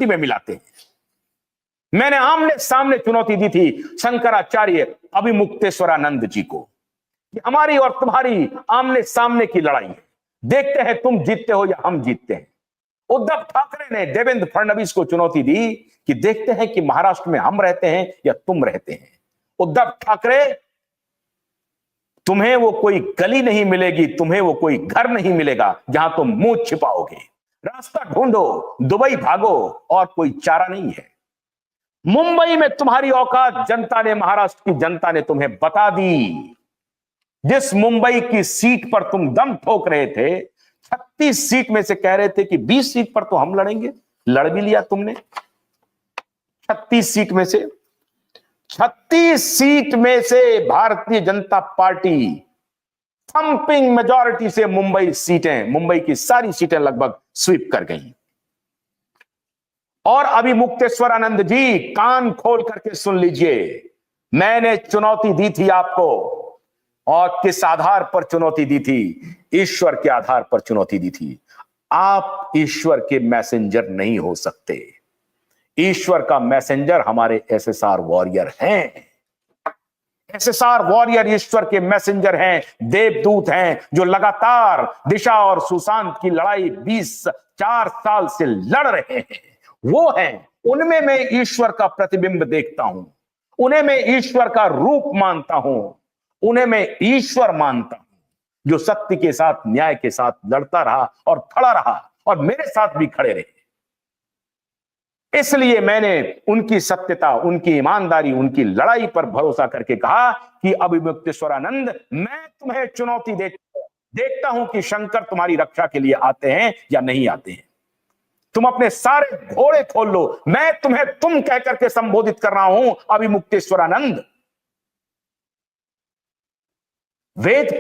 मिट्टी में मिलाते हैं। मैंने आमने सामने चुनौती दी थी शंकराचार्य अभिमुक्तेश्वरानंद जी को कि हमारी और तुम्हारी आमने सामने की लड़ाई है, देखते हैं तुम जीतते हो या हम जीतते हैं। उद्धव ठाकरे ने देवेंद्र फडणवीस को चुनौती दी कि देखते हैं कि महाराष्ट्र में हम रहते हैं या तुम रहते हैं। उद्धव ठाकरे, तुम्हें वो कोई गली नहीं मिलेगी, तुम्हें वो कोई घर नहीं मिलेगा जहां तुम मुंह छिपाओगे। रास्ता ढूंढो, दुबई भागो, और कोई चारा नहीं है। मुंबई में तुम्हारी औकात जनता ने, महाराष्ट्र की जनता ने तुम्हें बता दी। जिस मुंबई की सीट पर तुम दम ठोक रहे थे, 36 सीट में से कह रहे थे कि 20 सीट पर तो हम लड़ेंगे, लड़ भी लिया तुमने। 36 सीट में से 36 सीट में से Bharatiya Janata party thumping majority से मुंबई की सारी सीटें लगभग स्वीप कर गई। और अभिमुक्तेश्वरानंद जी, कान खोल करके सुन लीजिए, मैंने चुनौती दी थी आपको, और किस आधार पर चुनौती दी थी? ईश्वर के आधार पर चुनौती दी थी। आप ईश्वर के मैसेंजर नहीं हो सकते। ईश्वर का मैसेंजर हमारे एसएसआर वॉरियर हैं। एसएसआर वॉरियर ईश्वर के मैसेंजर हैं, देवदूत हैं, जो लगातार दिशा और सुशांत की लड़ाई 4 साल से लड़ रहे हैं। वो हैं, उनमें मैं ईश्वर का प्रतिबिंब देखता हूं, उन्हें मैं ईश्वर का रूप मानता हूं, उन्हें मैं ईश्वर मानता हूं, जो सत्य के साथ, न्याय के साथ लड़ता रहा और खड़ा रहा, और मेरे साथ भी खड़े रहे। इसलिए मैंने उनकी सत्यता, उनकी ईमानदारी, उनकी लड़ाई पर भरोसा करके कहा कि अभिमुक्तेश्वरानंद, मैं तुम्हें चुनौती देखता हूं कि शंकर तुम्हारी रक्षा के लिए आते हैं या नहीं आते हैं। तुम अपने सारे घोड़े खोल लो, मैं तुम्हें तुम कह करके संबोधित कर रहा हूं अभिमुक्तेश्वरानंद। वेद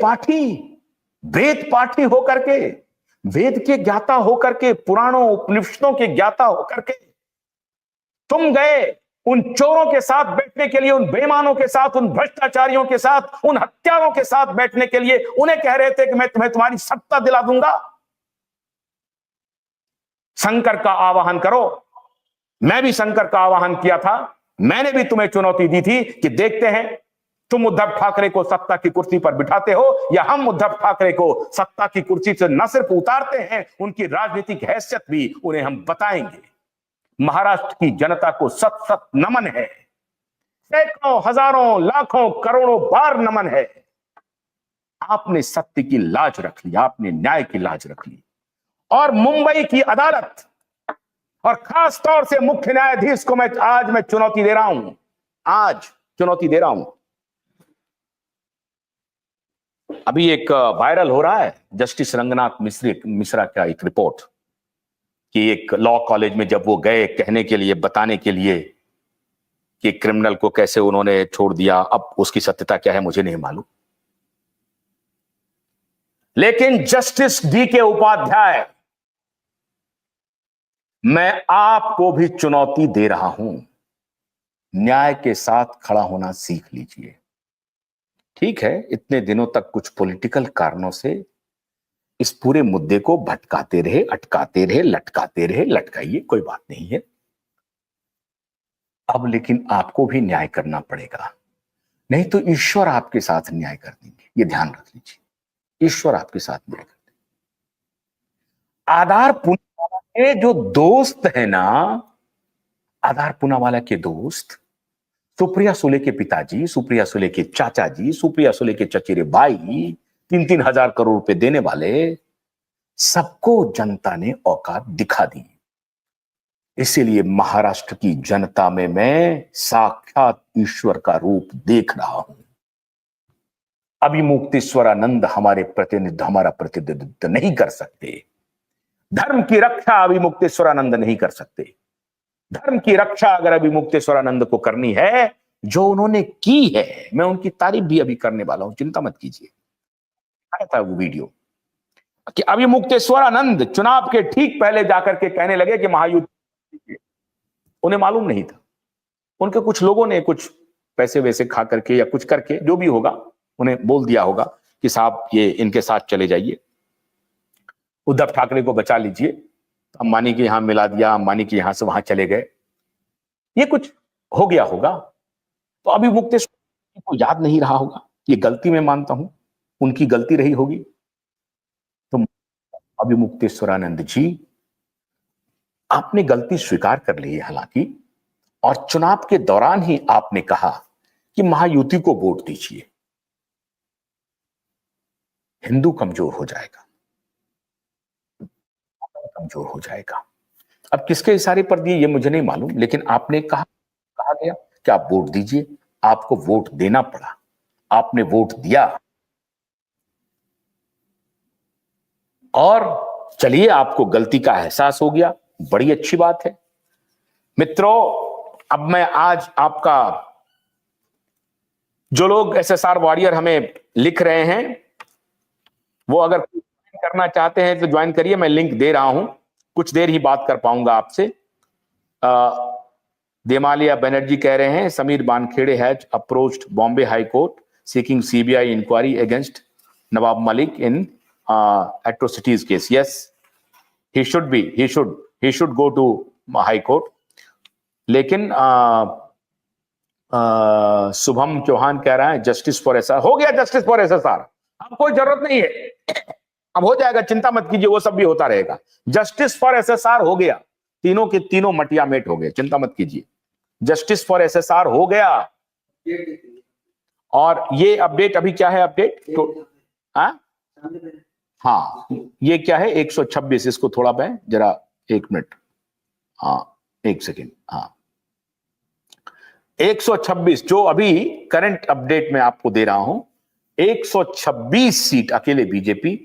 पाठी होकर के, वेद के ज्ञाता होकर के, पुराणों उपनिषदों के ज्ञाता होकर के तुम गए उन चोरों के साथ बैठने के लिए, उन बेईमानों के साथ, उन भ्रष्टाचारियों के साथ, उन हत्यारों के साथ बैठने के लिए। उन्हें कह रहे थे कि मैं तुम्हें तुम्हारी सत्ता दिला दूंगा। शंकर का आवाहन करो। मैं भी शंकर का आवाहन किया था। मैंने भी तुम्हें चुनौती दी थी कि देखते हैं तुम उद्धव ठाकरे को सत्ता की कुर्सी पर बिठाते हो या हम उद्धव ठाकरे को सत्ता की कुर्सी से न सिर्फ उतारते हैं, उनकी राजनीतिक हैसियत भी उन्हें हम बताएंगे। महाराष्ट्र की जनता को सत सत नमन है, सैकड़ों, हजारों, लाखों, करोड़ों बार नमन है। आपने सत्य की लाज रख ली, आपने न्याय की लाज रख ली, और मुंबई की अदालत और खास तौर से मुख्य न्यायाधीश को आज मैं चुनौती दे रहा हूं, आज चुनौती दे रहा हूं। अभी एक वायरल हो रहा है जस्टिस रंगनाथ मिश्रा का एक रिपोर्ट कि एक लॉ कॉलेज में जब वो गए कहने के लिए, बताने के लिए कि क्रिमिनल को कैसे उन्होंने छोड़ दिया, अब उसकी सत्यता क्या है मुझे नहीं मालूम, लेकिन जस्टिस DK उपाध्याय, मैं आपको भी चुनौती दे रहा हूं, न्याय के साथ खड़ा होना सीख लीजिए। ठीक है, इतने दिनों तक कुछ पॉलिटिकल कारणों से इस पूरे मुद्दे को भटकाते रहे, अटकाते रहे, लटकाते रहे, लटकाइए, कोई बात नहीं है। अब लेकिन आपको भी न्याय करना पड़ेगा, नहीं तो ईश्वर आपके साथ न्याय कर देंगे। ये ध्यान रख लीजिए, ईश्वर आपके साथ न्याय कर देंगे। आधार पूनावाला के जो दोस्त है ना, आधार पूनावाला के दोस्त, सुप्रिया सुले के पिताजी, सुप्रिया सुले के चाचा जी, सुप्रिया सुले के चचेरे भाई, 3-3 हजार करोड़ रुपए देने वाले, सबको जनता ने औकात दिखा दी। इसीलिए महाराष्ट्र की जनता में मैं साक्षात ईश्वर का रूप देख रहा हूं। अभिमुक्तेश्वरानंद हमारा प्रतिनिधित्व नहीं कर सकते। धर्म की रक्षा अभिमुक्तेश्वरानंद नहीं कर सकते। धर्म की रक्षा अगर अभिमुक्तेश्वरानंद को करनी है, जो उन्होंने की है, मैं उनकी तारीफ भी अभी करने वाला हूं, चिंता मत कीजिए। आया था वो वीडियो कि अभिमुक्तेश्वरानंद चुनाव के ठीक पहले जाकर के कहने लगे कि महायुद्ध, उन्हें मालूम नहीं था। उनके कुछ लोगों ने कुछ पैसे वैसे खा करके या कुछ करके, जो भी होगा, उन्हें बोल दिया होगा कि साहब ये इनके साथ चले जाइए, उद्धव ठाकरे को बचा लीजिए, अंबानी के यहां मिला दिया, अंबानी के यहां से वहां चले गए, ये कुछ हो गया होगा। तो अभी मुक्तेश्वर को याद नहीं रहा होगा, ये गलती मैं मानता हूं, उनकी गलती रही होगी। तो अभी मुक्तेश्वरानंद जी, आपने गलती स्वीकार कर ली है हालांकि, और चुनाव के दौरान ही आपने कहा कि महायुति को वोट दीजिए, हिंदू कमजोर हो जाएगा, कमजोर हो जाएगा। अब किसके इशारे पर दिए ये मुझे नहीं मालूम, लेकिन आपने कहा गया कि आप वोट दीजिए, आपको वोट देना पड़ा, आपने वोट दिया, और चलिए आपको गलती का एहसास हो गया, बड़ी अच्छी बात है। मित्रों, अब मैं आज आपका, जो लोग एसएसआर वॉरियर हमें लिख रहे हैं, वो अगर करना चाहते हैं तो ज्वाइन करिए, मैं लिंक दे रहा हूं, कुछ देर ही बात कर पाऊंगा आपसे। देमालिया बनर्जी कह रहे हैं Sameer Wankhede has approached Bombay high court seeking CBI inquiry against Nawab Malik in atrocities case. Yes, he should go to high court. लेकिन शुभम चौहान कह रहा है जस्टिस फॉर एसआर, हो गया जस्टिस फॉर एसएसआर, अब कोई जरूरत नहीं है, अब हो जाएगा, चिंता मत कीजिए, वो सब भी होता रहेगा। जस्टिस फॉर एसएसआर हो गया, तीनों के तीनों मटिया मेट हो गए, चिंता मत कीजिए, जस्टिस फॉर एसएसआर हो गया। और ये अपडेट अभी क्या है, अपडेट तो हाँ ये क्या है 126, इसको थोड़ा मैं जरा 1 मिनट, हाँ 1 सेकेंड, हाँ 126 जो अभी करंट अपडेट में आपको दे रहा हूं, 126 सीट अकेले बीजेपी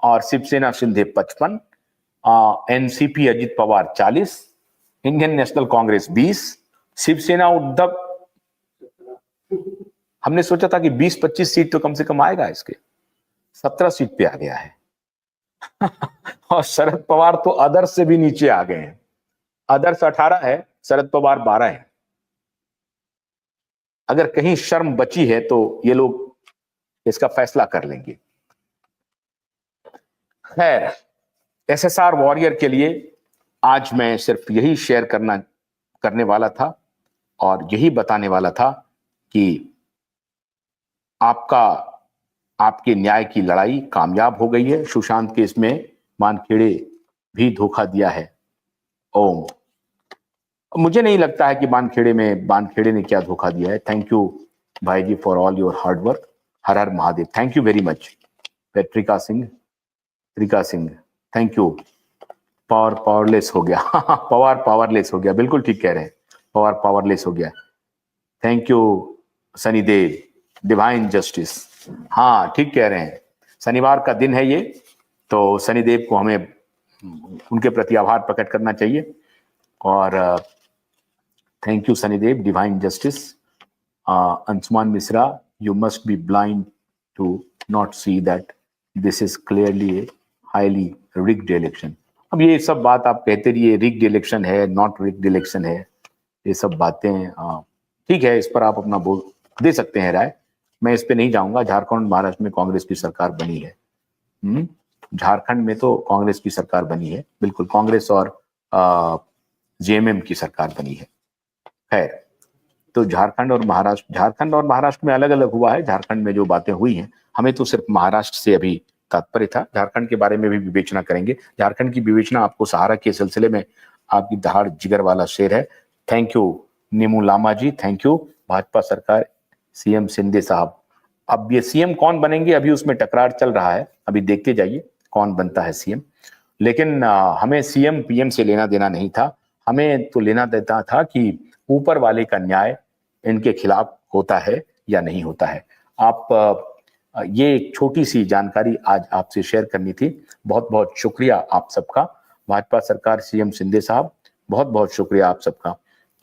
और Shiv Sena Shinde 55, NCP Ajit Pawar 40, Indian National Congress 20, Shiv Sena Uddhav, हमने सोचा था कि 20-25 सीट तो कम से कम आएगा, इसके 17 सीट पे आ गया है। और शरद पवार तो अदर्स से भी नीचे आ गए हैं, अदर्स 18 है, शरद पवार 12 है। अगर कहीं शर्म बची है तो ये लोग इसका फैसला कर लेंगे। खैर, एसएसआर वॉरियर के लिए आज मैं सिर्फ यही शेयर करने वाला था और यही बताने वाला था कि आपके न्याय की लड़ाई कामयाब हो गई है। सुशांत केस में वानखेड़े भी धोखा दिया है। ओम, मुझे नहीं लगता है कि वानखेड़े ने क्या धोखा दिया है। थैंक यू भाई जी for all your hard work. Har Har Mahadev. Thank you very much. Trika Singh thank you. Powerless हो गया पावरलेस हो गया, बिल्कुल ठीक कह रहे हैं, पावरलेस हो गया। Thank you Sunny Dev. Divine justice, हाँ ठीक कह रहे हैं, शनिवार का दिन है ये, तो शनिदेव को हमें उनके प्रति आभार प्रकट करना चाहिए। और thank you Shanidev. Divine justice. Anshuman Mishra, you must be blind to not see that this is clearly a highly rigged election. अब ये सब बात आप कहते रहिए, रिग्ड इलेक्शन है, नॉट रिग्ड इलेक्शन है, ये सब बातें ठीक है, इस पर आप अपना बोल दे सकते हैं राय, मैं इस पे नहीं जाऊंगा। झारखंड महाराष्ट्र में कांग्रेस की सरकार बनी है, झारखंड में तो कांग्रेस की सरकार बनी है, बिल्कुल कांग्रेस और जेएमएम की सरकार बनी है। खैर, तो झारखंड और महाराष्ट्र में अलग अलग हुआ है। झारखंड में जो बातें हुई हैं, हमें तो सिर्फ महाराष्ट्र से अभी तात्पर्य था, झारखंड के बारे में भी विवेचना करेंगे। झारखंड की विवेचना आपको सहारा के सिलसिले में आपकी दहाड़ जिगर वाला शेर है। Thank you Neemu Lama ji, thank you. Bhajpa सरकार, सीएम शिंदे साहब, अब ये सीएम कौन बनेंगे अभी उसमें टकरार चल रहा है, अभी देखते जाइए कौन बनता है सीएम। लेकिन हमें सीएम पीएम से लेना देना नहीं था, हमें तो लेना देना था कि ऊपर वाले का न्याय इनके खिलाफ होता है या नहीं होता है। आप ये एक छोटी सी जानकारी आज आपसे शेयर करनी थी। बहुत बहुत शुक्रिया आप सबका। भाजपा सरकार, सीएम शिंदे साहब, बहुत बहुत शुक्रिया आप सबका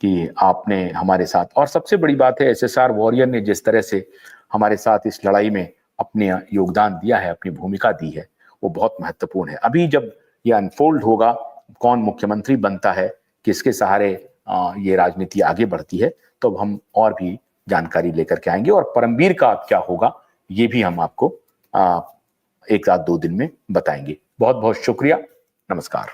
कि आपने हमारे साथ, और सबसे बड़ी बात है एसएसआर वॉरियर ने जिस तरह से हमारे साथ इस लड़ाई में अपने योगदान दिया है, अपनी भूमिका दी है, वो बहुत महत्वपूर्ण है। अभी जब ये अनफोल्ड होगा, कौन मुख्यमंत्री बनता है, किसके सहारे ये राजनीति आगे बढ़ती है, तो हम और भी जानकारी लेकर के आएंगे। और परमवीर का क्या होगा ये भी हम आपको 1 या 2 दिन में बताएंगे। बहुत बहुत शुक्रिया, नमस्कार।